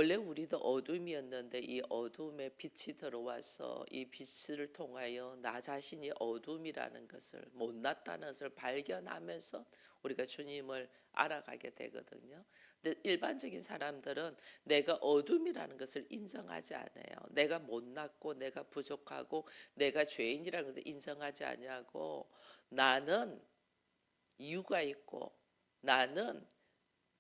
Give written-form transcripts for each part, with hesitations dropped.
원래 우리도 어둠이었는데 이 어둠에 빛이 들어와서 이 빛을 통하여 나 자신이 어둠이라는 것을, 못났다는 것을 발견하면서 우리가 주님을 알아가게 되거든요. 근데 일반적인 사람들은 내가 어둠이라는 것을 인정하지 않아요. 내가 못났고 내가 부족하고 내가 죄인이라는 것을 인정하지 않냐고, 나는 이유가 있고 나는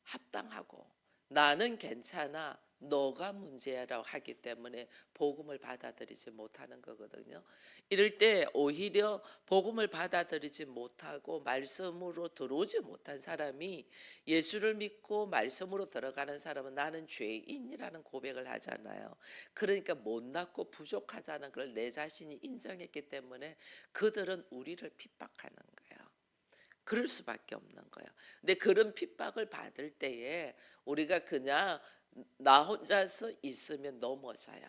합당하고 나는 괜찮아, 너가 문제야라고 하기 때문에 복음을 받아들이지 못하는 거거든요. 이럴 때 오히려 복음을 받아들이지 못하고 말씀으로 들어오지 못한 사람이, 예수를 믿고 말씀으로 들어가는 사람은 나는 죄인이라는 고백을 하잖아요. 그러니까 못났고 부족하다는 걸 내 자신이 인정했기 때문에 그들은 우리를 핍박하는 거예요. 그럴 수밖에 없는 거예요. 근데 그런 핍박을 받을 때에 우리가 그냥 나 혼자서 있으면 넘어져요.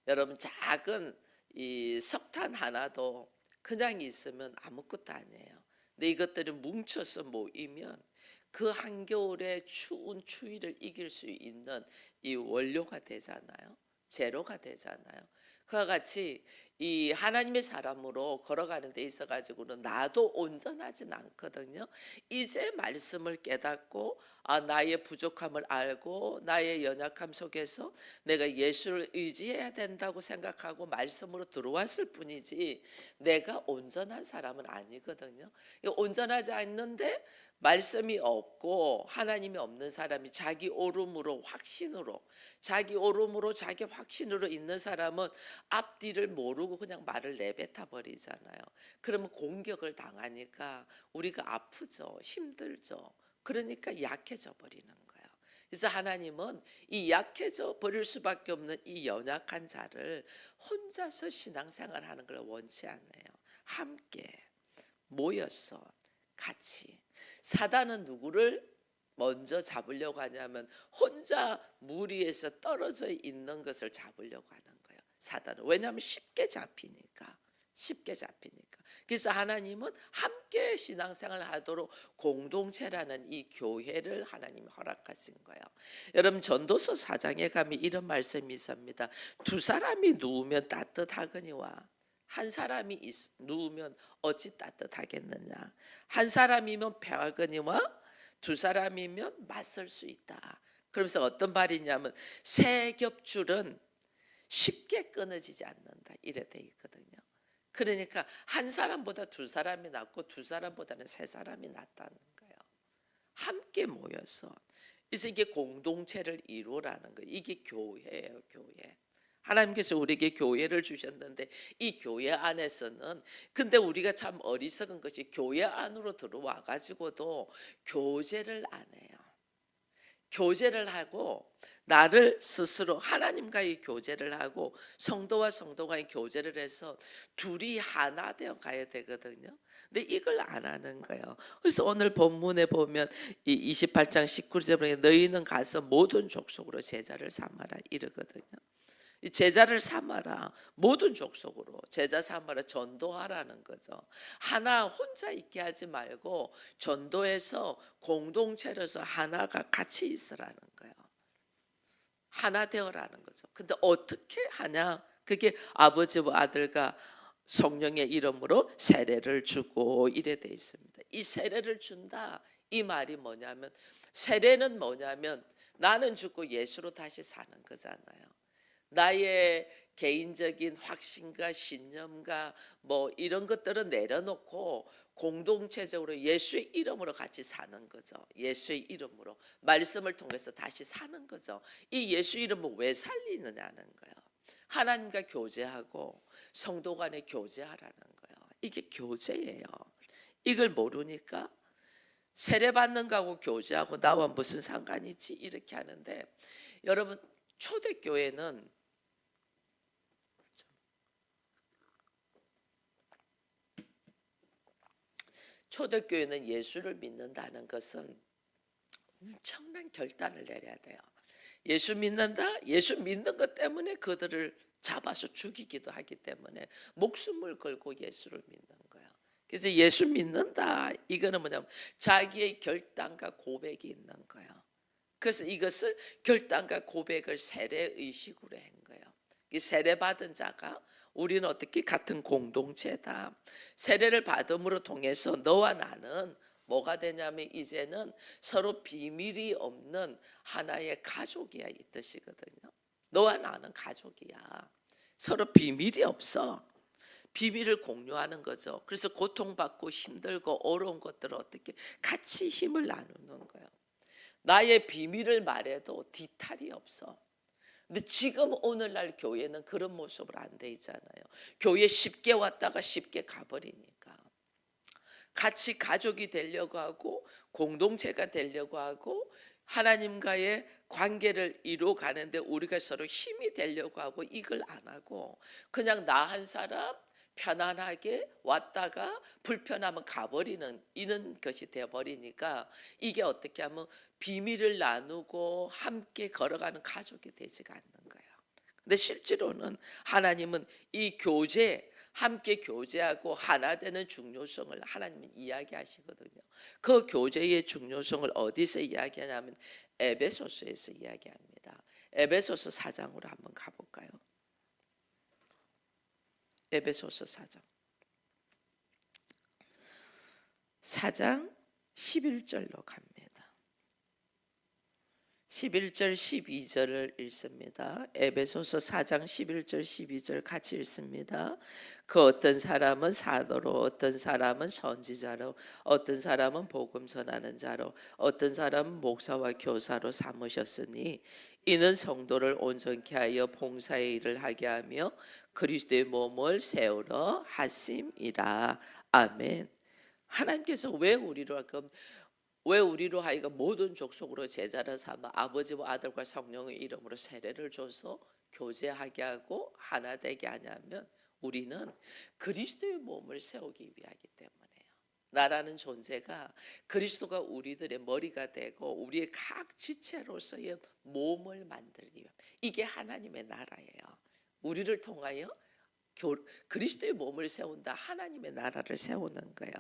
여러분, 작은 이 석탄 하나도 그냥 있으면 아무것도 아니에요. 근데 이것들이 뭉쳐서 모이면 그 한겨울의 추운 추위를 이길 수 있는 이 원료가 되잖아요. 재료가 되잖아요. 그와 같이 이 하나님의 사람으로 걸어가는 데 있어 가지고는 나도 온전하진 않거든요. 이제 말씀을 깨닫고 나의 부족함을 알고 나의 연약함 속에서 내가 예수를 의지해야 된다고 생각하고 말씀으로 들어왔을 뿐이지 내가 온전한 사람은 아니거든요. 온전하지 않는데 말씀이 없고 하나님이 없는 사람이 자기 오름으로 확신으로, 자기 오름으로 자기 확신으로 있는 사람은 앞뒤를 모르고 그냥 말을 내뱉어 버리잖아요. 그러면 공격을 당하니까 우리가 아프죠. 힘들죠. 그러니까 약해져 버리는 거예요. 그래서 하나님은 이 약해져 버릴 수밖에 없는 이 연약한 자를 혼자서 신앙생활하는 걸 원치 않아요. 함께 모여서 같이. 사단은 누구를 먼저 잡으려고 하냐면 혼자 무리에서 떨어져 있는 것을 잡으려고 하는 거예요. 사단은. 왜냐하면 쉽게 잡히니까. 쉽게 잡히니까. 그래서 하나님은 함께 신앙생활을 하도록 공동체라는 이 교회를 하나님이 허락하신 거예요. 여러분, 전도서 4장에 가면 이런 말씀이 있습니다. 두 사람이 누우면 따뜻하거니와 한 사람이 누우면 어찌 따뜻하겠느냐. 한 사람이면 배하거니와 두 사람이면 맞설 수 있다. 그러면서 어떤 말이냐면 세 겹줄은 쉽게 끊어지지 않는다, 이래 돼 있거든요. 그러니까 한 사람보다 두 사람이 낫고 두 사람보다는 세 사람이 낫다는 거예요. 함께 모여서. 그래서 이게 공동체를 이루라는 거예요. 이게 교회예요, 교회. 하나님께서 우리에게 교회를 주셨는데 이 교회 안에서는, 근데 우리가 참 어리석은 것이 교회 안으로 들어와 가지고도 교제를 안 해요. 교제를 하고 나를 스스로 하나님과의 교제를 하고 성도와 성도와의 교제를 해서 둘이 하나 되어 가야 되거든요. 근데 이걸 안 하는 거예요. 그래서 오늘 본문에 보면 이 28장 19절에 보면 너희는 가서 모든 족속으로 제자를 삼아라 이러거든요. 이 제자를 삼아라, 모든 족속으로 제자 삼아라, 전도하라는 거죠. 하나 혼자 있게 하지 말고 전도해서 공동체로서 하나가 같이 있으라는 거예요. 하나 되어라는 거죠. 근데 어떻게 하냐? 그게 아버지와 아들과 성령의 이름으로 세례를 주고 이래 돼 있습니다. 이 세례를 준다, 이 말이 뭐냐면, 세례는 뭐냐면 나는 죽고 예수로 다시 사는 거잖아요. 나의 개인적인 확신과 신념과 뭐 이런 것들은 내려놓고 공동체적으로 예수의 이름으로 같이 사는 거죠. 예수의 이름으로 말씀을 통해서 다시 사는 거죠. 이 예수 이름을 왜 살리느냐는 거예요. 하나님과 교제하고 성도 간에 교제하라는 거예요. 이게 교제예요. 이걸 모르니까 세례받는 거하고 교제하고 나와 무슨 상관이지 이렇게 하는데, 여러분, 초대교회는 예수를 믿는다는 것은 엄청난 결단을 내려야 돼요. 예수 믿는다? 예수 믿는 것 때문에 그들을 잡아서 죽이기도 하기 때문에 목숨을 걸고 예수를 믿는 거예요. 그래서 예수 믿는다, 이거는 뭐냐면 자기의 결단과 고백이 있는 거예요. 그래서 이것을 결단과 고백을 세례 의식으로 한 거예요. 이 세례 받은 자가 우리는 어떻게 같은 공동체다. 세례를 받음으로 통해서 너와 나는 뭐가 되냐면 이제는 서로 비밀이 없는 하나의 가족이야 이 뜻이거든요. 너와 나는 가족이야. 서로 비밀이 없어. 비밀을 공유하는 거죠. 그래서 고통받고 힘들고 어려운 것들을 어떻게 같이 힘을 나누는 거예요. 나의 비밀을 말해도 뒤탈이 없어. 근데 지금 오늘날 교회는 그런 모습으로 안 돼 있잖아요. 교회 쉽게 왔다가 쉽게 가버리니까. 같이 가족이 되려고 하고 공동체가 되려고 하고 하나님과의 관계를 이루어 가는데 우리가 서로 힘이 되려고 하고 이걸 안 하고 그냥 나 한 사람 편안하게 왔다가 불편하면 가버리는 이런 것이 되어버리니까 이게 어떻게 하면 비밀을 나누고 함께 걸어가는 가족이 되지가 않는 거예요. 근데 실제로는 하나님은 이 교제 함께 교제하고 하나 되는 중요성을 하나님은 이야기하시거든요. 그 교제의 중요성을 어디서 이야기하냐면 에베소서에서 이야기합니다. 에베소서 4장으로 한번 가볼까요? 에베소서 4장 11절로 갑니다. 11절 12절을 읽습니다. 에베소서 4장 11절 12절 같이 읽습니다. 그 어떤 사람은 사도로 어떤 사람은 선지자로 어떤 사람은 복음 전하는 자로 어떤 사람은 목사와 교사로 삼으셨으니 이는 성도를 온전케 하여 봉사의 일을 하게 하며 그리스도의 몸을 세우러 하심이라. 아멘. 하나님께서 왜 우리로 하여금 모든 족속으로 제자를 삼아 아버지와 아들과 성령의 이름으로 세례를 줘서 교제하게 하고 하나 되게 하냐면 우리는 그리스도의 몸을 세우기 위하기 때문에요. 나라는 존재가 그리스도가 우리들의 머리가 되고 우리의 각 지체로서의 몸을 만들기 위함. 이게 하나님의 나라예요. 우리를 통하여 그리스도의 몸을 세운다. 하나님의 나라를 세우는 거예요.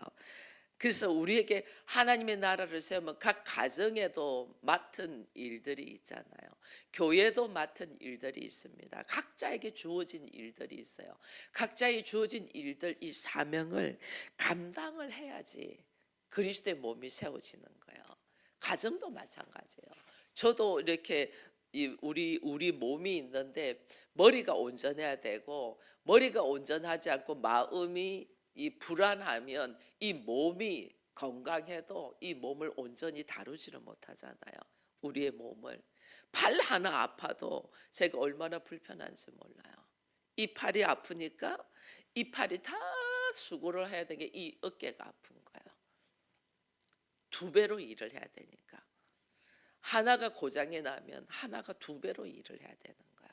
그래서 우리에게 하나님의 나라를 세우면 각 가정에도 맡은 일들이 있잖아요. 교회도 맡은 일들이 있습니다. 각자에게 주어진 일들이 있어요. 각자의 주어진 일들, 이 사명을 감당을 해야지 그리스도의 몸이 세워지는 거예요. 가정도 마찬가지예요. 저도 이렇게 우리 몸이 있는데 머리가 온전해야 되고 머리가 온전하지 않고 마음이 이 불안하면 이 몸이 건강해도 이 몸을 온전히 다루지를 못하잖아요. 우리의 몸을 팔 하나 아파도 제가 얼마나 불편한지 몰라요. 이 팔이 아프니까 이 팔이 다 수고를 해야 되는 게 이 어깨가 아픈 거예요. 두 배로 일을 해야 되니까 하나가 고장이 나면 하나가 두 배로 일을 해야 되는 거예요.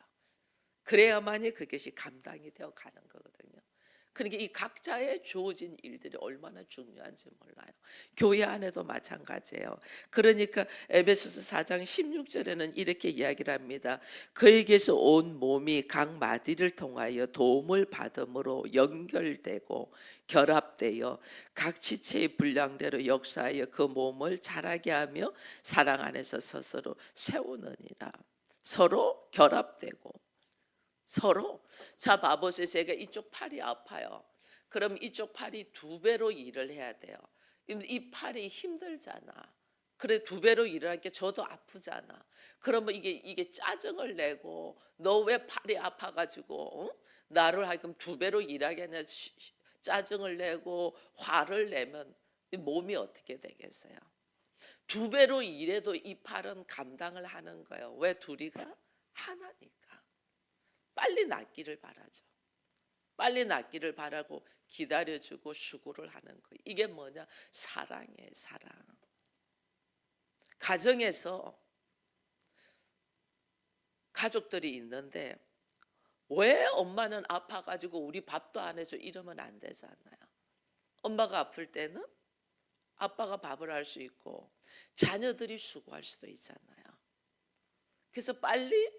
그래야만이 그것이 감당이 되어 가는 거거든요. 그러니까 이 각자의 주어진 일들이 얼마나 중요한지 몰라요. 교회 안에도 마찬가지예요. 그러니까 에베소서 4장 16절에는 이렇게 이야기를 합니다. 그에게서 온 몸이 각 마디를 통하여 도움을 받음으로 연결되고 결합되어 각 지체의 분량대로 역사하여 그 몸을 자라게 하며 사랑 안에서 스스로 세우느니라. 서로 결합되고 서로. 자 봐보세요. 제가 이쪽 팔이 아파요. 그럼 이쪽 팔이 두 배로 일을 해야 돼요. 이 팔이 힘들잖아. 그래 두 배로 일을 하니까 저도 아프잖아. 그러면 이게 짜증을 내고 너 왜 팔이 아파가지고 나를 하여금 두 배로 일하게 하냐 짜증을 내고 화를 내면 이 몸이 어떻게 되겠어요? 두 배로 일해도 이 팔은 감당을 하는 거예요. 왜 둘이가 하나니까. 빨리 낫기를 바라죠. 빨리 낫기를 바라고 기다려주고 수고를 하는 거예요. 이게 뭐냐? 사랑이에요. 사랑. 가정에서 가족들이 있는데 왜 엄마는 아파가지고 우리 밥도 안 해줘 이러면 안 되잖아요. 엄마가 아플 때는 아빠가 밥을 할 수 있고 자녀들이 수고할 수도 있잖아요. 그래서 빨리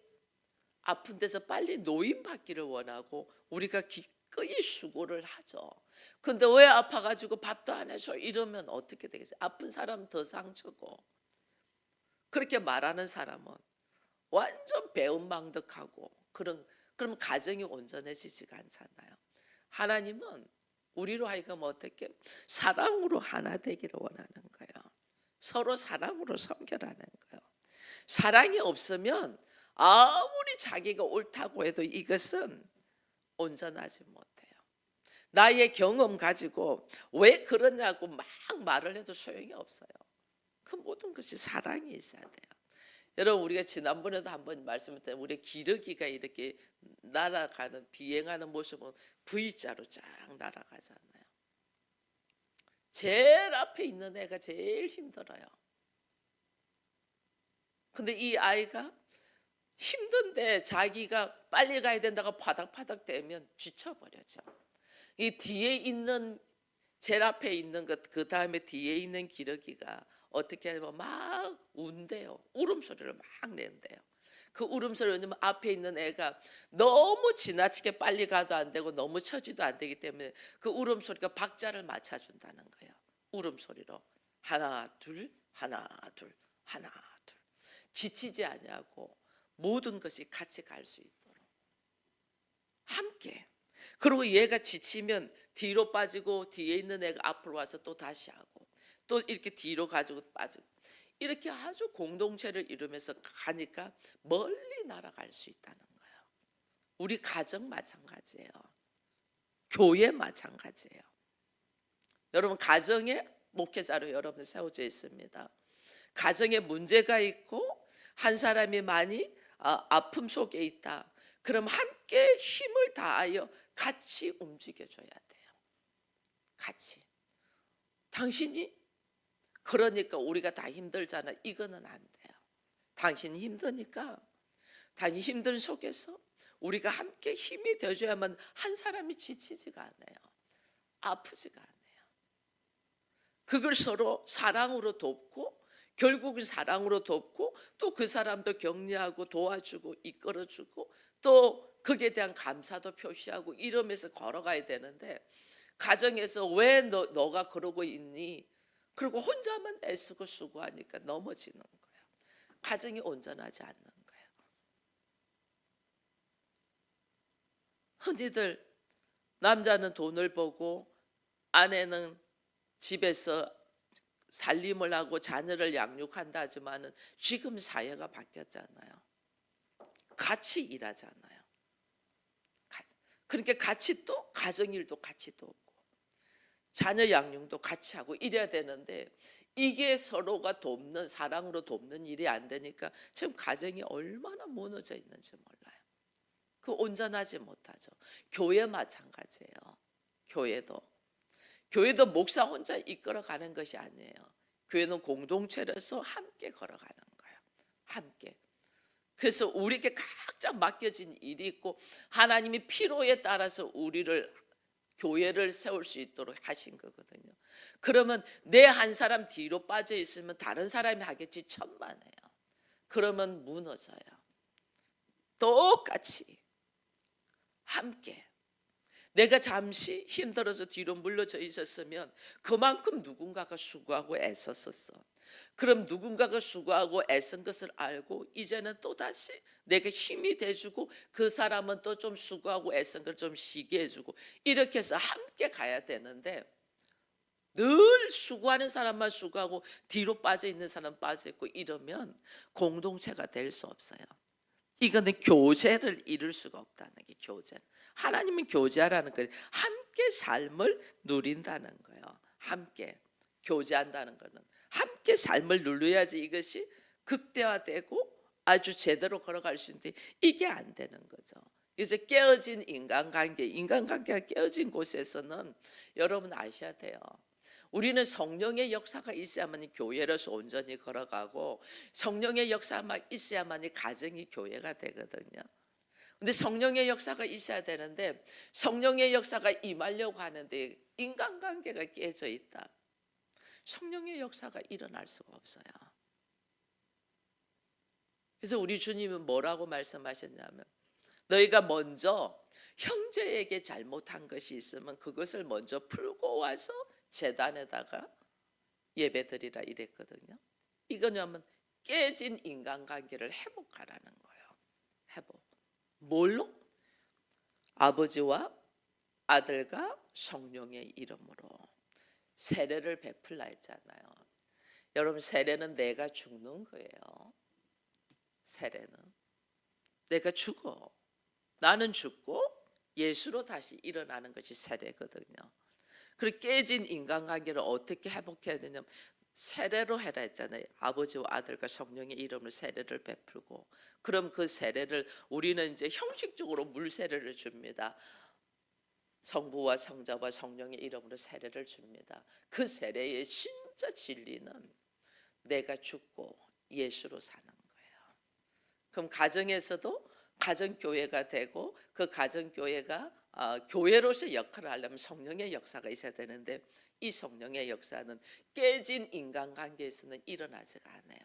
아픈 데서 빨리 노인받기를 원하고 우리가 기꺼이 수고를 하죠. 근데 왜 아파가지고 밥도 안 해줘 이러면 어떻게 되겠어요? 아픈 사람 더 상처고. 그렇게 말하는 사람은 완전 배은망덕하고 그럼 가정이 온전해지지가 않잖아요. 하나님은 우리로 하여금 어떻게 사랑으로 하나 되기를 원하는 거예요. 서로 사랑으로 섬겨라는 거예요. 사랑이 없으면 아무리 자기가 옳다고 해도 이것은 온전하지 못해요. 나의 경험 가지고 왜 그러냐고 막 말을 해도 소용이 없어요. 그 모든 것이 사랑이 있어야 돼요. 여러분, 우리가 지난번에도 한번 말씀드렸는데 우리 기러기가 이렇게 날아가는 비행하는 모습은 V자로 쫙 날아가잖아요. 제일 앞에 있는 애가 제일 힘들어요. 근데 이 아이가 힘든데 자기가 빨리 가야 된다고 파닥파닥 대면 지쳐버려져. 이 뒤에 있는 제일 앞에 있는 것, 그 다음에 뒤에 있는 기러기가 어떻게 하면 막 운대요. 울음소리를 막 낸대요. 그 울음소리를 왜냐면 앞에 있는 애가 너무 지나치게 빨리 가도 안 되고 너무 처지도 안 되기 때문에 그 울음소리가 박자를 맞춰준다는 거예요. 울음소리로 하나 둘 하나 둘 하나 둘 지치지 아니하고 모든 것이 같이 갈 수 있도록 함께. 그리고 얘가 지치면 뒤로 빠지고 뒤에 있는 애가 앞으로 와서 또 다시 하고 또 이렇게 뒤로 가지고 빠지고 이렇게 아주 공동체를 이루면서 가니까 멀리 날아갈 수 있다는 거예요. 우리 가정 마찬가지예요. 교회 마찬가지예요. 여러분, 가정에 목회자로 여러분 세워져 있습니다. 가정에 문제가 있고 한 사람이 많이 아픔 속에 있다. 그럼 함께 힘을 다하여 같이 움직여줘야 돼요. 같이. 당신이 그러니까 우리가 다 힘들잖아. 이거는 안 돼요. 당신이 힘드니까 당신 힘든 속에서 우리가 함께 힘이 되어줘야만 한 사람이 지치지가 않아요. 아프지가 않아요. 그걸 서로 사랑으로 돕고 결국은 사랑으로 돕고 또 그 사람도 격려하고 도와주고 이끌어주고 또 거기에 대한 감사도 표시하고 이러면서 걸어가야 되는데 가정에서 왜 너가 그러고 있니? 그리고 혼자만 애쓰고 수고하니까 넘어지는 거예요. 가정이 온전하지 않는 거예요. 흔히들 남자는 돈을 벌고 아내는 집에서 살림을 하고 자녀를 양육한다 하지만은 지금 사회가 바뀌었잖아요. 같이 일하잖아요. 그러니까 같이 또 가정일도 같이 돕고 자녀 양육도 같이 하고 이래야 되는데 이게 서로가 돕는 사랑으로 돕는 일이 안 되니까 지금 가정이 얼마나 무너져 있는지 몰라요. 그 온전하지 못하죠. 교회 마찬가지예요. 교회도 목사 혼자 이끌어가는 것이 아니에요. 교회는 공동체로서 함께 걸어가는 거예요. 함께. 그래서 우리에게 각자 맡겨진 일이 있고 하나님이 필요에 따라서 우리를 교회를 세울 수 있도록 하신 거거든요. 그러면 내 한 사람 뒤로 빠져 있으면 다른 사람이 하겠지 천만에요. 그러면 무너져요. 똑같이 함께. 내가 잠시 힘들어서 뒤로 물러져 있었으면 그만큼 누군가가 수고하고 애썼었어. 그럼 누군가가 수고하고 애쓴 것을 알고 이제는 또다시 내가 힘이 돼주고 그 사람은 또 좀 수고하고 애쓴 걸 좀 쉬게 해주고 이렇게 해서 함께 가야 되는데 늘 수고하는 사람만 수고하고 뒤로 빠져 있는 사람 빠져 있고 이러면 공동체가 될 수 없어요. 이거는 교제를 이룰 수가 없다는 게 교제. 하나님은 교제하라는 거예요. 함께 삶을 누린다는 거예요. 함께 교제한다는 거는 함께 삶을 누려야지 이것이 극대화되고 아주 제대로 걸어갈 수 있는데 이게 안 되는 거죠. 이제 깨어진 인간관계가 깨어진 곳에서는 여러분 아셔야 돼요. 우리는 성령의 역사가 있어야만이 교회로서 온전히 걸어가고 성령의 역사가 있어야만이 가정이 교회가 되거든요. 근데 성령의 역사가 있어야 되는데 성령의 역사가 임하려고 하는데 인간관계가 깨져 있다. 성령의 역사가 일어날 수가 없어요. 그래서 우리 주님은 뭐라고 말씀하셨냐면 너희가 먼저 형제에게 잘못한 것이 있으면 그것을 먼저 풀고 와서 제단에다가 예배드리라 이랬거든요. 이거냐면 깨진 인간관계를 회복하라는 거예요. 회복. 뭘로? 아버지와 아들과 성령의 이름으로 세례를 베풀라 했잖아요. 여러분, 세례는 내가 죽는 거예요. 세례는 내가 죽어. 나는 죽고 예수로 다시 일어나는 것이 세례거든요. 그리고 깨진 인간관계를 어떻게 회복해야 되냐면 세례로 해라 했잖아요. 아버지와 아들과 성령의 이름으로 세례를 베풀고, 그럼 그 세례를 우리는 이제 형식적으로 물 세례를 줍니다. 성부와 성자와 성령의 이름으로 세례를 줍니다. 그 세례의 진짜 진리는 내가 죽고 예수로 사는 거예요. 그럼 가정에서도 가정교회가 되고, 그 가정교회가 교회로서의 역할을 하려면 성령의 역사가 있어야 되는데, 이 성령의 역사는 깨진 인간관계에서는 일어나지가 않아요.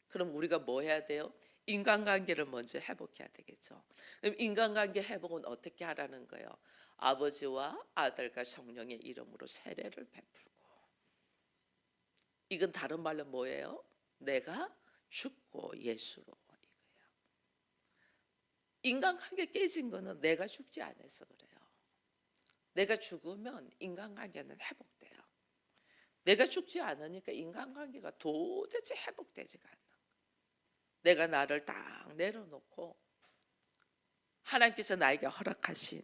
그럼 우리가 뭐 해야 돼요? 인간관계를 먼저 회복해야 되겠죠. 그럼 인간관계 회복은 어떻게 하라는 거예요? 아버지와 아들과 성령의 이름으로 세례를 베풀고. 이건 다른 말로 뭐예요? 내가 죽고 예수로. 이거예요. 인간관계 깨진 거는 내가 죽지 않아서 그래요. 내가 죽으면 인간관계는 회복돼요. 내가 죽지 않으니까 인간관계가 도대체 회복되지가 않아. 내가 나를 딱 내려놓고 하나님께서 나에게 허락하신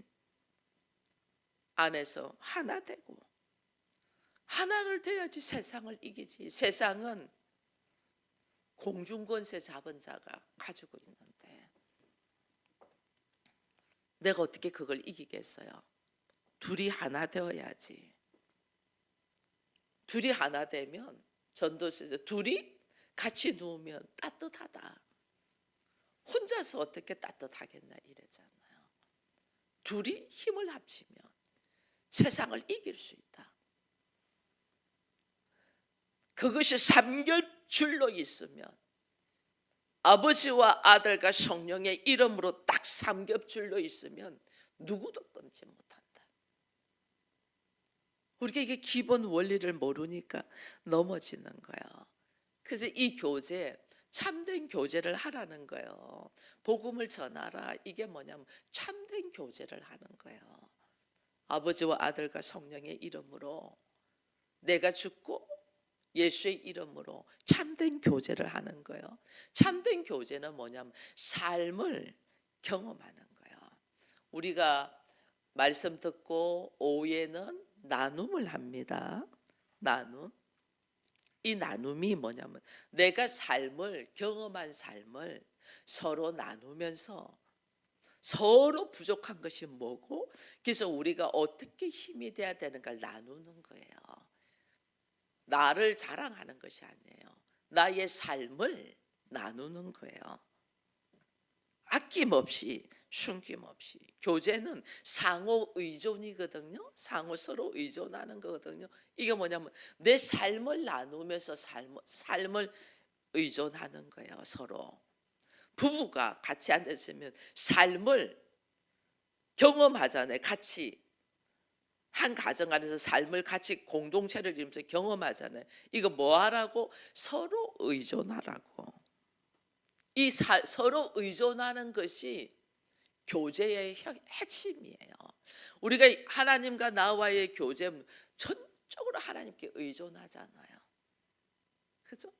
안에서 하나 되고, 하나를 돼야지 세상을 이기지. 세상은 공중권세 잡은 자가 가지고 있는데 내가 어떻게 그걸 이기겠어요? 둘이 하나 되어야지. 둘이 하나 되면, 전도서에서 둘이 같이 누우면 따뜻하다. 혼자서 어떻게 따뜻하겠나 이랬잖아요. 둘이 힘을 합치면 세상을 이길 수 있다. 그것이 삼겹줄로 있으면, 아버지와 아들과 성령의 이름으로 딱 삼겹줄로 있으면 누구도 끊지 못한다. 우리가 이게 기본 원리를 모르니까 넘어지는 거예요. 그래서 이 교제, 참된 교제를 하라는 거예요. 복음을 전하라. 이게 뭐냐면 참된 교제를 하는 거예요. 아버지와 아들과 성령의 이름으로 내가 죽고 예수의 이름으로 참된 교제를 하는 거예요. 참된 교제는 뭐냐면 삶을 경험하는 거예요. 우리가 말씀 듣고 오후에는 나눔을 합니다. 나눔. 이 나눔이 뭐냐면 내가 삶을, 경험한 삶을 서로 나누면서 서로 부족한 것이 뭐고, 그래서 우리가 어떻게 힘이 돼야 되는가를 나누는 거예요. 나를 자랑하는 것이 아니에요. 나의 삶을 나누는 거예요. 아낌없이, 숨김없이. 교제는 상호 의존이거든요. 상호 서로 의존하는 거거든요. 이게 뭐냐면 내 삶을 나누면서 삶을 의존하는 거예요. 서로. 부부가 같이 앉았으면 삶을 경험하잖아요. 같이 한 가정 안에서 삶을 같이 공동체를 이루면서 경험하잖아요. 이거 뭐 하라고? 서로 의존하라고. 이 서로 의존하는 것이 교제의 핵심이에요. 우리가 하나님과 나와의 교제는 전적으로 하나님께 의존하잖아요. 그죠?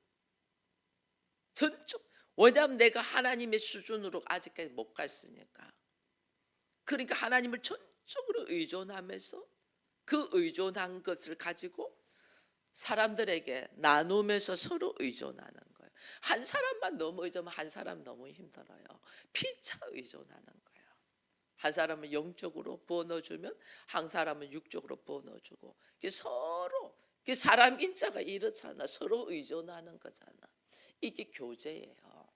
전적. 왜냐하면 내가 하나님의 수준으로 아직까지 못 갔으니까. 그러니까 하나님을 전적으로 의존하면서 그 의존한 것을 가지고 사람들에게 나누면서 서로 의존하는 거예요. 한 사람만 너무 의존하면 한 사람 너무 힘들어요. 피차 의존하는 거예요. 한 사람은 영적으로 부어 넣어주면 한 사람은 육적으로 부어 넣어주고, 서로 사람 인자가 이렇잖아. 서로 의존하는 거잖아. 이게 교제예요.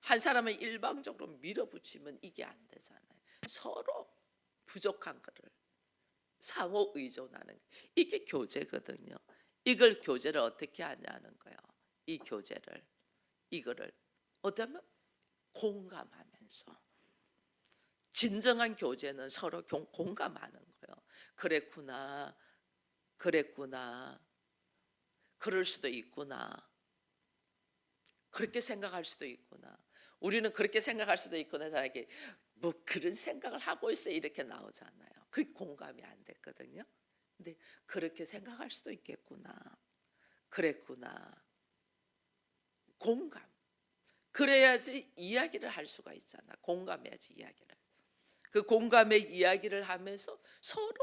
한 사람을 일방적으로 밀어붙이면 이게 안 되잖아요. 서로 부족한 거를 상호 의존하는, 이게 교제거든요. 이걸 교제를 어떻게 하냐는 거예요. 이 교제를, 이거를 어쩌면 공감하면서. 진정한 교제는 서로 공감하는 거예요. 그랬구나, 그랬구나, 그럴 수도 있구나. 그렇게 생각할 수도 있구나. 우리는 그렇게 생각할 수도 있구나. 사람에게 뭐 그런 생각을 하고 있어 이렇게 나오잖아요. 그게 공감이 안 됐거든요. 근데 그렇게 생각할 수도 있겠구나. 그랬구나. 공감. 그래야지 이야기를 할 수가 있잖아. 공감해야지 이야기를. 그 공감의 이야기를 하면서 서로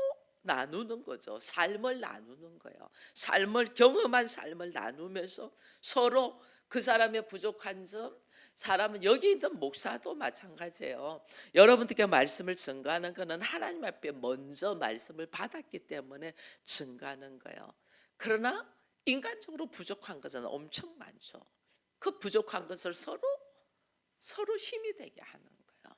나누는 거죠. 삶을 나누는 거예요. 삶을 경험한 삶을 나누면서 서로 그 사람의 부족한 점, 사람은 여기 있는 목사도 마찬가지예요. 여러분들께 말씀을 증거하는 것은 하나님 앞에 먼저 말씀을 받았기 때문에 증거하는 거예요. 그러나 인간적으로 부족한 것은 엄청 많죠. 그 부족한 것을 서로 힘이 되게 하는 거예요.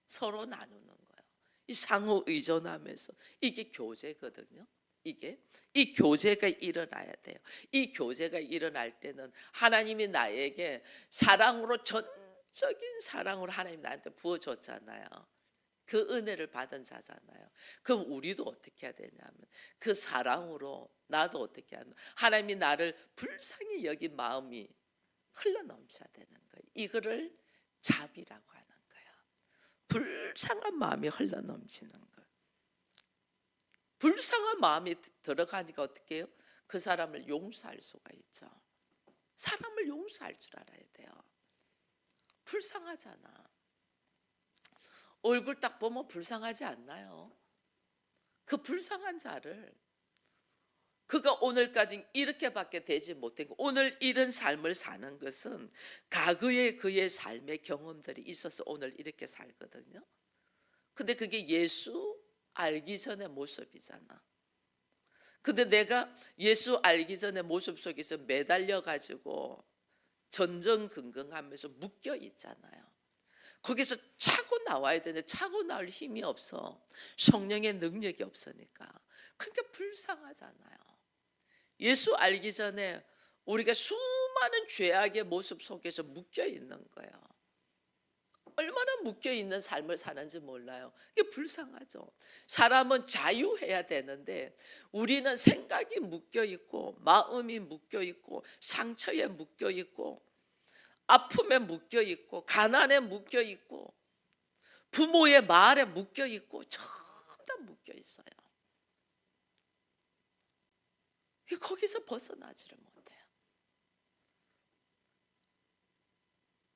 서로 나누는 거예요. 이 상호 의존하면서 이게 교제거든요. 이 교제가 일어나야 돼요. 이 교제가 일어날 때는 하나님이 나에게 사랑으로 전적인 사랑으로 하나님 나한테 부어줬잖아요. 그 은혜를 받은 자잖아요. 그럼 우리도 어떻게 해야 되냐면 그 사랑으로 나도 어떻게 하냐, 하나님이 나를 불쌍히 여긴 마음이 흘러넘쳐야 되는 거예요. 이거를 자비라고 하는 거예요. 불쌍한 마음이 흘러넘치는 거예요. 불쌍한 마음이 들어가니까 어떻게 해요? 그 사람을 용서할 수가 있죠. 사람을 용서할 줄 알아야 돼요. 불쌍하잖아. 얼굴 딱 보면 불쌍하지 않나요? 그 불쌍한 자를, 그가 오늘까지 이렇게밖에 되지 못했고 오늘 이런 삶을 사는 것은 과거의 그의 삶의 경험들이 있어서 오늘 이렇게 살거든요. 근데 그게 예수 알기 전의 모습이잖아. 근데 내가 예수 알기 전의 모습 속에서 매달려 가지고 전전긍긍하면서 묶여 있잖아요. 거기서 차고 나와야 되는데 차고 나올 힘이 없어. 성령의 능력이 없으니까. 그러니까 불쌍하잖아요. 예수 알기 전에 우리가 수많은 죄악의 모습 속에서 묶여 있는 거예요. 얼마나 묶여 있는 삶을 사는지 몰라요. 이게 불쌍하죠. 사람은 자유해야 되는데 우리는 생각이 묶여 있고 마음이 묶여 있고 상처에 묶여 있고 아픔에 묶여 있고 가난에 묶여 있고 부모의 말에 묶여 있고 전부 다 묶여 있어요. 거기서 벗어나지를 못해요.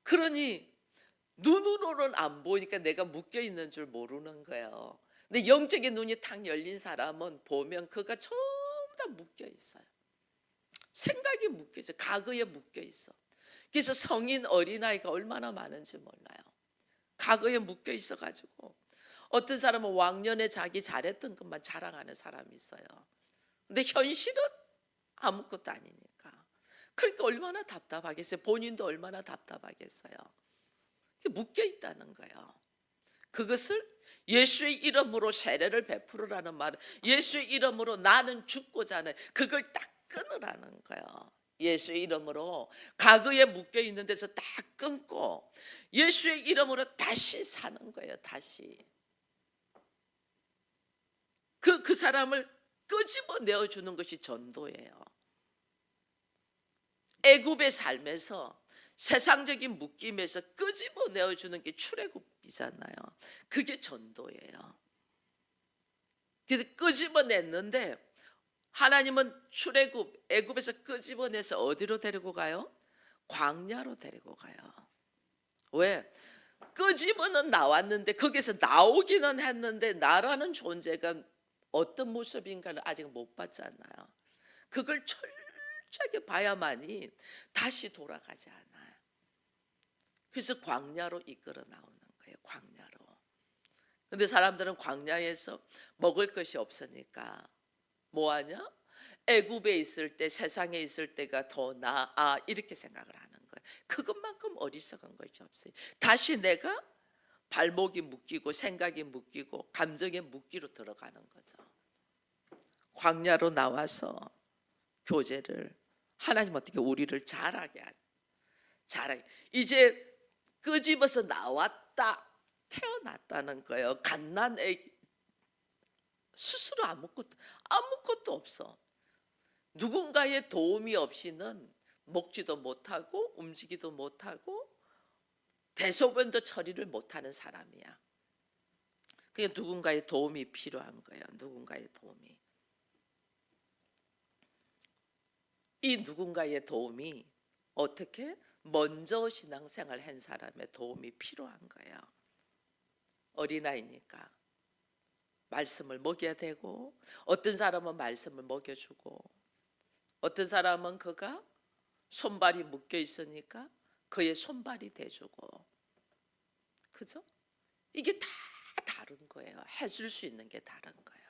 그러니 눈으로는 안 보니까 내가 묶여 있는 줄 모르는 거예요. 근데 영적인 눈이 탁 열린 사람은 보면 그가 전부 다 묶여 있어요. 생각이 묶여 있어요. 과거에 묶여 있어. 그래서 성인 어린아이가 얼마나 많은지 몰라요. 과거에 묶여 있어가지고 어떤 사람은 왕년에 자기 잘했던 것만 자랑하는 사람이 있어요. 근데 현실은 아무것도 아니니까. 그러니까 얼마나 답답하겠어요. 본인도 얼마나 답답하겠어요. 묶여 있다는 거예요. 그것을 예수의 이름으로 세례를 베풀으라는 말은 예수의 이름으로 나는 죽고자 하는 그걸 딱 끊으라는 거예요. 예수의 이름으로 과거에 묶여 있는 데서 딱 끊고 예수의 이름으로 다시 사는 거예요. 다시 그 사람을 끄집어 내어주는 것이 전도예요. 애굽의 삶에서 세상적인 묶임에서 끄집어 내어주는 게 출애굽이잖아요. 그게 전도예요. 그래서 끄집어냈는데 하나님은 출애굽 애굽에서 끄집어내서 어디로 데리고 가요? 광야로 데리고 가요. 왜? 끄집어는 나왔는데 거기서 나오기는 했는데 나라는 존재가 어떤 모습인가는 아직 못 봤잖아요. 그걸 철저하게 봐야만이 다시 돌아가지 않아요. 그래서 광야로 이끌어 나오는 거예요. 광야로. 근데 사람들은 광야에서 먹을 것이 없으니까 뭐하냐? 애굽에 있을 때 세상에 있을 때가 더 나아 이렇게 생각을 하는 거예요. 그것만큼 어리석은 것이 없어요. 다시 내가 발목이 묶이고 생각이 묶이고 감정에 묶이로 들어가는 거죠. 광야로 나와서 교제를 하나님 어떻게 우리를 잘하게 이제 끄집어서 나왔다 태어났다는 거예요. 갓난 애기 스스로 아무것도 없어. 누군가의 도움이 없이는 먹지도 못하고 움직이도 못하고 대소변도 처리를 못하는 사람이야. 그게 누군가의 도움이 필요한 거예요. 누군가의 도움이. 이 누군가의 도움이 어떻게? 먼저 신앙생활 한 사람의 도움이 필요한 거예요. 어린아이니까 말씀을 먹여야 되고, 어떤 사람은 말씀을 먹여주고, 어떤 사람은 그가 손발이 묶여 있으니까 그의 손발이 돼주고, 그죠? 이게 다 다른 거예요. 해줄 수 있는 게 다른 거예요.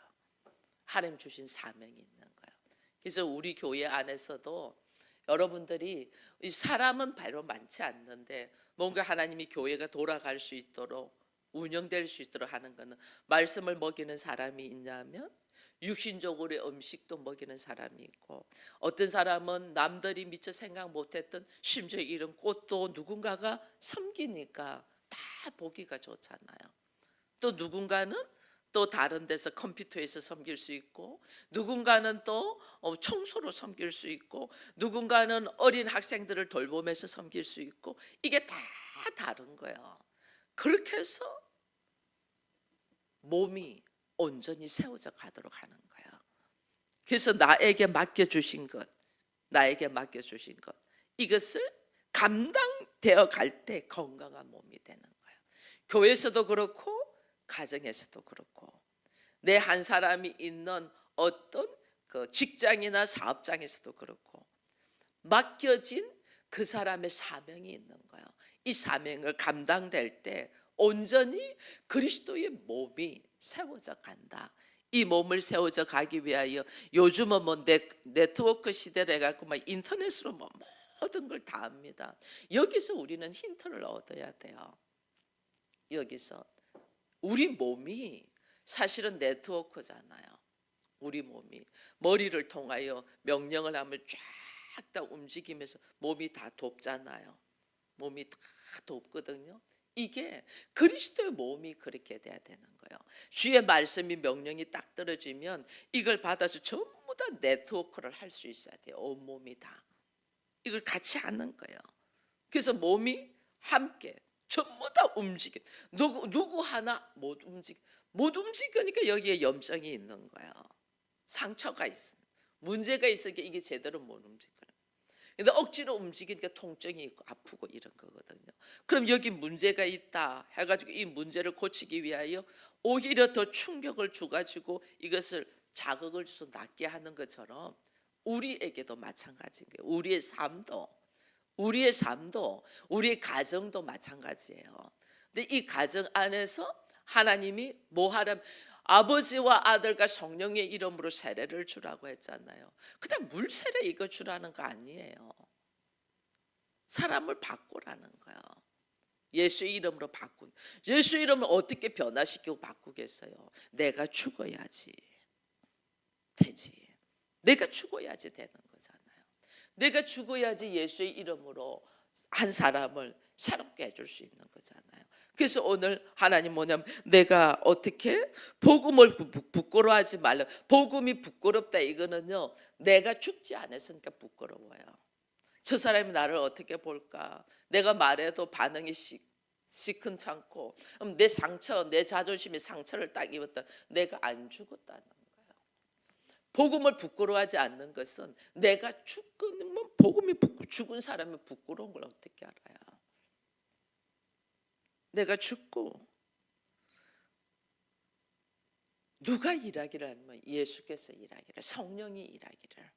하나님 주신 사명이 있는 거예요. 그래서 우리 교회 안에서도 여러분들이 이 사람은 별로 많지 않는데 뭔가 하나님이 교회가 돌아갈 수 있도록 운영될 수 있도록 하는 것은 말씀을 먹이는 사람이 있냐면 육신적으로의 음식도 먹이는 사람이 있고, 어떤 사람은 남들이 미처 생각 못했던 심지어 이런 꽃도 누군가가 섬기니까 다 보기가 좋잖아요. 또 누군가는 또 다른 데서 컴퓨터에서 섬길 수 있고, 누군가는 또 청소로 섬길 수 있고, 누군가는 어린 학생들을 돌보면서 섬길 수 있고, 이게 다 다른 거예요. 그렇게 해서 몸이 온전히 세워져 가도록 하는 거예요. 그래서 나에게 맡겨주신 것, 이것을 감당되어 갈 때 건강한 몸이 되는 거예요. 교회에서도 그렇고 가정에서도 그렇고, 내 한 사람이 있는 어떤 그 직장이나 사업장에서도 그렇고, 맡겨진 그 사람의 사명이 있는 거예요. 이 사명을 감당될 때 온전히 그리스도의 몸이 세워져 간다. 이 몸을 세워져 가기 위하여 요즘은 뭐 네트워크 시대라 해갖고 막 인터넷으로 뭐 모든 걸 다 합니다. 여기서 우리는 힌트를 얻어야 돼요. 여기서 우리 몸이 사실은 네트워크잖아요. 우리 몸이 머리를 통하여 명령을 하면 쫙 다 움직이면서 몸이 다 돕잖아요. 몸이 다 돕거든요. 이게 그리스도의 몸이 그렇게 돼야 되는 거예요. 주의 말씀이 명령이 딱 떨어지면 이걸 받아서 전부 다 네트워크를 할 수 있어야 돼요. 온 몸이 다 이걸 같이 하는 거예요. 그래서 몸이 함께 전부 다 움직여. 누구 하나 못 움직이니까 여기에 염증이 있는 거예요. 상처가 있어. 문제가 있으니까 이게 제대로 못 움직여요. 근데 억지로 움직이니까 통증이 있고 아프고 이런 거거든요. 그럼 여기 문제가 있다 해가지고 이 문제를 고치기 위하여 오히려 더 충격을 주가지고 이것을 자극을 줘서 낫게 하는 것처럼 우리에게도 마찬가지인 거예요. 우리의 삶도 우리의 가정도 마찬가지예요. 근데 이 가정 안에서 하나님이 뭐 하람, 아버지와 아들과 성령의 이름으로 세례를 주라고 했잖아요. 그냥 물 세례 이거 주라는 거 아니에요. 사람을 바꾸라는 거예요. 예수의 이름으로 바꾼. 예수 이름을 어떻게 변화시키고 바꾸겠어요? 내가 죽어야지 되지. 내가 죽어야지 되는 거잖아요. 내가 죽어야지 예수의 이름으로 한 사람을 새롭게 해줄 수 있는 거잖아요. 그래서 오늘 하나님 뭐냐면 내가 어떻게 복음을 부끄러워하지 말라. 복음이 부끄럽다 이거는요, 내가 죽지 않았으니까 부끄러워요. 저 사람이 나를 어떻게 볼까? 내가 말해도 반응이 시큰찮고, 그럼 내 상처, 내 자존심이 상처를 딱 입었다. 내가 안 죽었다는 거예요. 복음을 부끄러워하지 않는 것은 내가 죽으면 복음이 죽은 사람이 부끄러운 걸 어떻게 알아요? 내가 죽고 누가 일하기를 하면 예수께서 일하기를, 성령이 일하기를.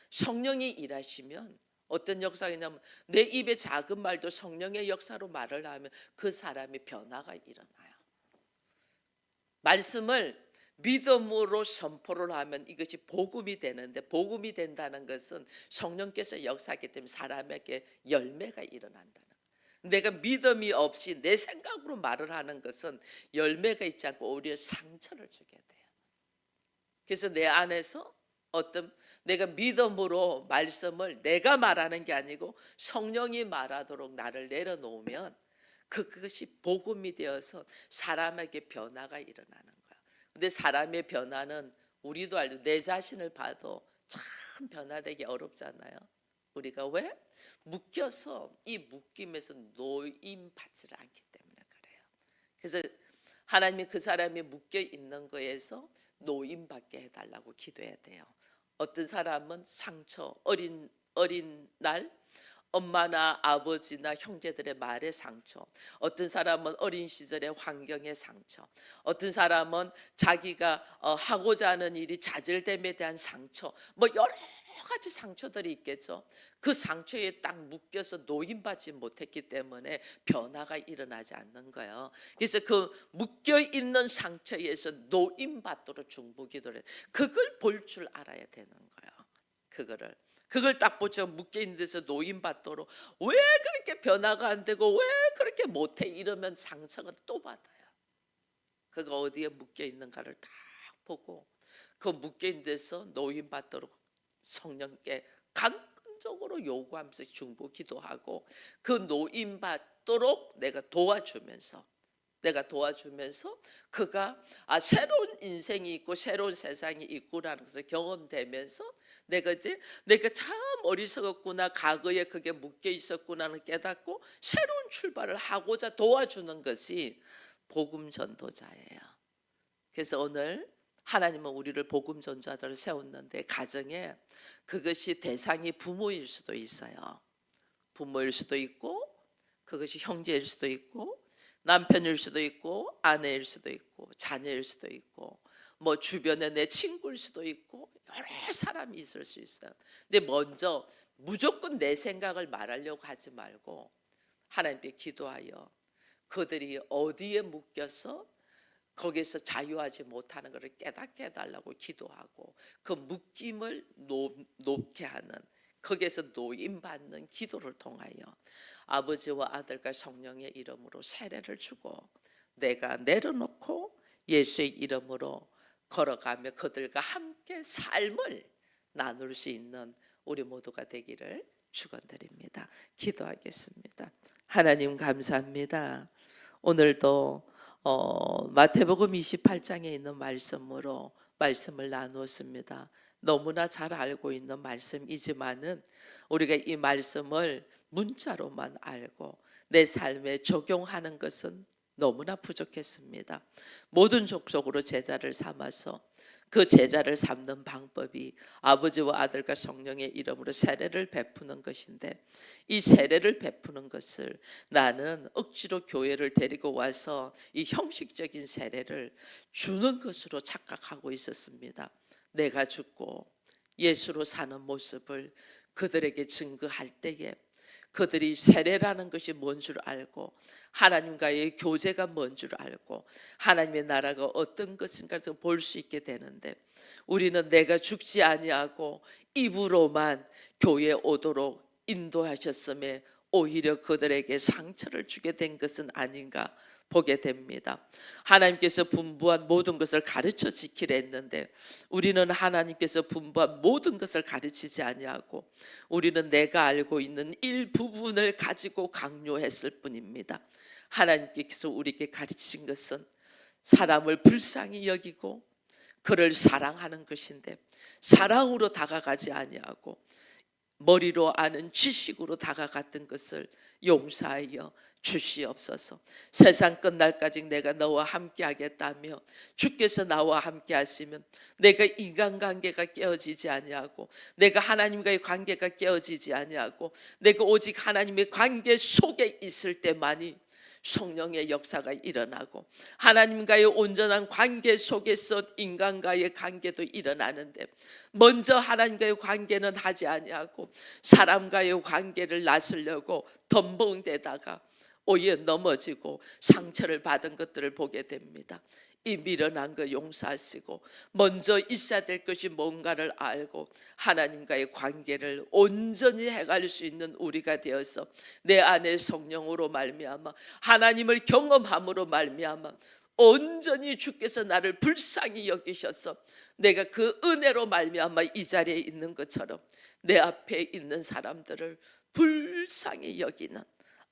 성령이 일하시면 어떤 역사가 있냐면 내 입의 작은 말도 성령의 역사로 말을 하면 그 사람의 변화가 일어나요. 말씀을 믿음으로 선포를 하면 이것이 복음이 되는데, 복음이 된다는 것은 성령께서 역사하기 때문에 사람에게 열매가 일어난다는 거예요. 내가 믿음이 없이 내 생각으로 말을 하는 것은 열매가 있지 않고 오히려 상처를 주게 돼요. 그래서 내 안에서 내가 믿음으로 말씀을 내가 말하는 게 아니고 성령이 말하도록 나를 내려놓으면 그것이 복음이 되어서 사람에게 변화가 일어나는 거예요. 근데 사람의 변화는 우리도 알죠. 내 자신을 봐도 참 변화되기 어렵잖아요. 우리가 왜? 묶여서 이 묶임에서 노임받지를 않기 때문에 그래요. 그래서 하나님이 그 사람이 묶여 있는 거에서 노임받게 해달라고 기도해야 돼요. 어떤 사람은 상처, 어린 날 엄마나 아버지나 형제들의 말의 상처, 어떤 사람은 어린 시절의 환경의 상처, 어떤 사람은 자기가 하고자 하는 일이 좌절됨에 대한 상처, 뭐 여러 가지 상처들이 있겠죠. 그 상처에 딱 묶여서 노임받지 못했기 때문에 변화가 일어나지 않는 거예요. 그래서 그 묶여 있는 상처에서 노임받도록 중보기도를, 그걸 볼 줄 알아야 되는 거예요. 그걸 딱 보죠. 묶여 있는 데서 노임받도록, 왜 그렇게 변화가 안 되고 왜 그렇게 못해, 이러면 상처가 또 받아요. 그가 어디에 묶여 있는가를 딱 보고 그 묶여 있는 데서 노임받도록 성령께 강건적으로 요구하면서 중보 기도하고, 그 노임받도록 내가 도와주면서 그가 새로운 인생이 있고 새로운 세상이 있구나라는 것을 경험되면서 내가 참 어리석었구나, 과거에 그게 묶여 있었구나는 깨닫고 새로운 출발을 하고자 도와주는 것이 복음 전도자예요. 그래서 오늘 하나님은 우리를 복음 전도자들을 세웠는데, 가정에 그것이 대상이 부모일 수도 있어요. 부모일 수도 있고, 그것이 형제일 수도 있고, 남편일 수도 있고, 아내일 수도 있고, 자녀일 수도 있고, 뭐 주변에 내 친구일 수도 있고, 여러 사람이 있을 수 있어요. 근데 먼저 무조건 내 생각을 말하려고 하지 말고 하나님께 기도하여 그들이 어디에 묶여서 거기에서 자유하지 못하는 것을 깨닫게 해달라고 기도하고, 그 묶임을 놓게 하는, 거기에서 노임받는 기도를 통하여 아버지와 아들과 성령의 이름으로 세례를 주고, 내가 내려놓고 예수의 이름으로 걸어가며 그들과 함께 삶을 나눌 수 있는 우리 모두가 되기를 축원드립니다. 기도하겠습니다. 하나님 감사합니다. 오늘도 마태복음 28장에 있는 말씀으로 말씀을 나누었습니다. 너무나 잘 알고 있는 말씀이지만은 우리가 이 말씀을 문자로만 알고 내 삶에 적용하는 것은 너무나 부족했습니다. 모든 족속으로 제자를 삼아서 그 제자를 삼는 방법이 아버지와 아들과 성령의 이름으로 세례를 베푸는 것인데, 이 세례를 베푸는 것을 나는 억지로 교회를 데리고 와서 이 형식적인 세례를 주는 것으로 착각하고 있었습니다. 내가 죽고 예수로 사는 모습을 그들에게 증거할 때에 그들이 세례라는 것이 뭔 줄 알고, 하나님과의 교제가 뭔 줄 알고, 하나님의 나라가 어떤 것인가를 볼 수 있게 되는데, 우리는 내가 죽지 아니하고 입으로만 교회에 오도록 인도하셨음에 오히려 그들에게 상처를 주게 된 것은 아닌가 보게 됩니다. 하나님께서 분부한 모든 것을 가르쳐 지키려 했는데, 우리는 하나님께서 분부한 모든 것을 가르치지 아니하고 우리는 내가 알고 있는 일부분을 가지고 강요했을 뿐입니다. 하나님께서 우리에게 가르치신 것은 사람을 불쌍히 여기고 그를 사랑하는 것인데, 사랑으로 다가가지 아니하고 머리로 아는 지식으로 다가갔던 것을 용서하여 주시옵소서. 세상 끝날까지 내가 너와 함께 하겠다며 주께서 나와 함께 하시면 내가 인간관계가 깨어지지 아니하고, 내가 하나님과의 관계가 깨어지지 아니하고, 내가 오직 하나님의 관계 속에 있을 때만이 성령의 역사가 일어나고, 하나님과의 온전한 관계 속에서 인간과의 관계도 일어나는데, 먼저 하나님과의 관계는 하지 아니하고 사람과의 관계를 나서려고 덤벙대다가 오히려 넘어지고 상처를 받은 것들을 보게 됩니다. 이 미련한 거 용서하시고 먼저 있어야 될 것이 뭔가를 알고 하나님과의 관계를 온전히 해갈 수 있는 우리가 되어서 내 안에 성령으로 말미암아 하나님을 경험함으로 말미암아 온전히 주께서 나를 불쌍히 여기셔서 내가 그 은혜로 말미암아 이 자리에 있는 것처럼 내 앞에 있는 사람들을 불쌍히 여기는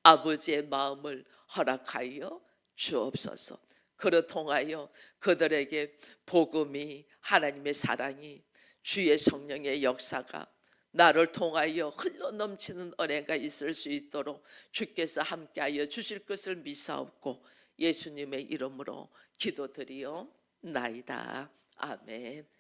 아버지의 마음을 허락하여 주옵소서. 그를 통하여 그들에게 복음이, 하나님의 사랑이, 주의 성령의 역사가 나를 통하여 흘러 넘치는 은혜가 있을 수 있도록 주께서 함께하여 주실 것을 믿사옵고 예수님의 이름으로 기도드리옵나이다. 아멘.